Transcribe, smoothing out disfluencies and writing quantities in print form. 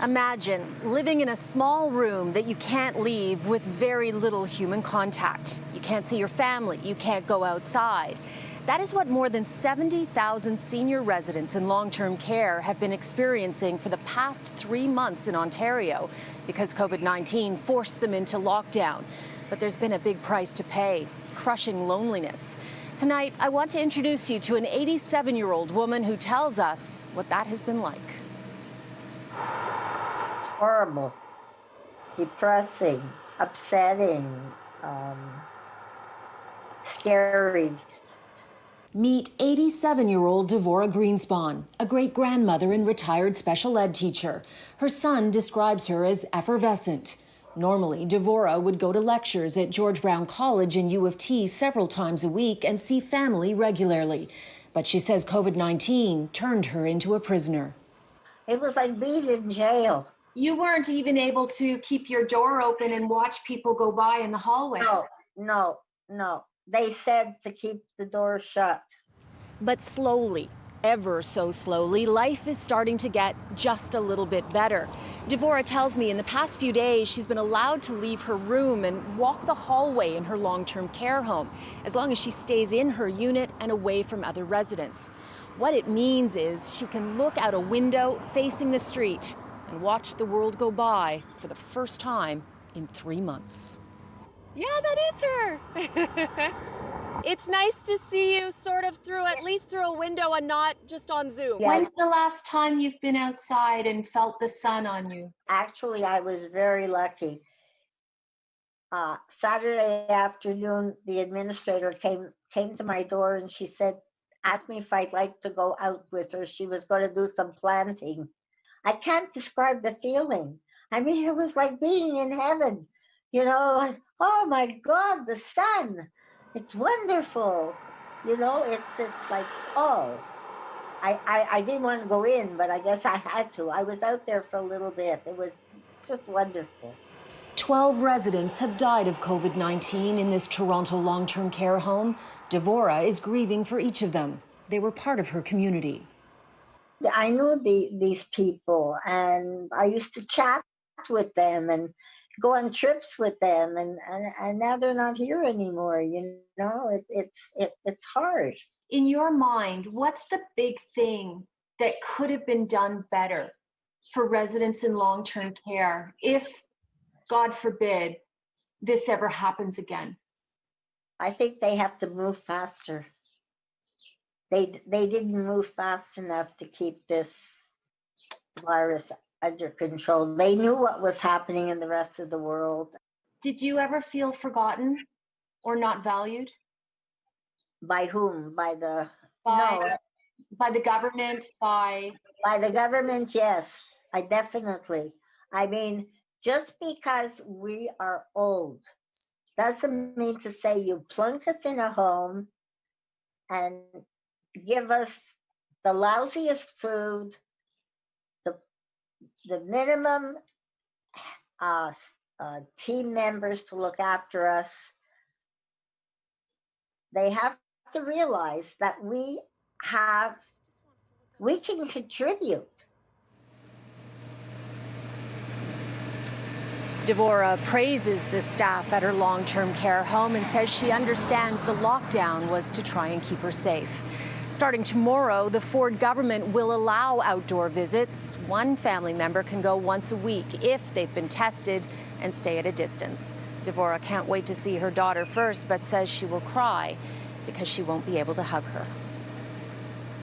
Imagine living in a small room that you can't leave with very little human contact. You can't see your family, you can't go outside. That is what more than 70,000 senior residents in long-term care have been experiencing for the past 3 months in Ontario because COVID-19 forced them into lockdown. But there's been a big price to pay, crushing loneliness. Tonight, I want to introduce you to an 87-year-old woman who tells us what that has been like. Horrible, depressing, upsetting, scary. Meet 87-year-old Devora Greenspan, a great-grandmother and retired special ed teacher. Her son describes her as effervescent. Normally, Devora would go to lectures at George Brown College and U of T several times a week and see family regularly. But she says COVID-19 turned her into a prisoner. It was like being in jail. You weren't even able to keep your door open and watch people go by in the hallway. No. They said to keep the door shut. But slowly, ever so slowly, life is starting to get just a little bit better. Devora tells me in the past few days she's been allowed to leave her room and walk the hallway in her long-term care home, as long as she stays in her unit and away from other residents. What it means is she can look out a window facing the street and watch the world go by for the first time in 3 months. Yeah, that is her. It's nice to see you sort of at least through a window and not just on Zoom. Yeah. When's the last time you've been outside and felt the sun on you? Actually, I was very lucky. Saturday afternoon, the administrator came to my door and she asked me if I'd like to go out with her. She was going to do some planting. I can't describe the feeling. I mean, it was like being in heaven. You know, like, oh my God, the sun. It's wonderful. You know, it's like, oh. I didn't want to go in, but I guess I had to. I was out there for a little bit. It was just wonderful. 12 residents have died of COVID-19 in this Toronto long-term care home. Devora is grieving for each of them. They were part of her community. I knew these people, and I used to chat with them and go on trips with them, and now they're not here anymore. You know, it's hard. In your mind, what's the big thing that could have been done better for residents in long-term care if, God forbid, this ever happens again? I think they have to move faster. They didn't move fast enough to keep this virus under control. They knew what was happening in the rest of the world. Did you ever feel forgotten or not valued? By whom? By the government, by the government, yes. I definitely. I mean, just because we are old doesn't mean to say you plunk us in a home and give us the lousiest food, the minimum team members to look after us. They have to realize that we can contribute. Devora praises the staff at her long-term care home and says she understands the lockdown was to try and keep her safe. Starting tomorrow, the Ford government will allow outdoor visits. One family member can go once a week if they've been tested and stay at a distance. Devora can't wait to see her daughter first, but says she will cry because she won't be able to hug her.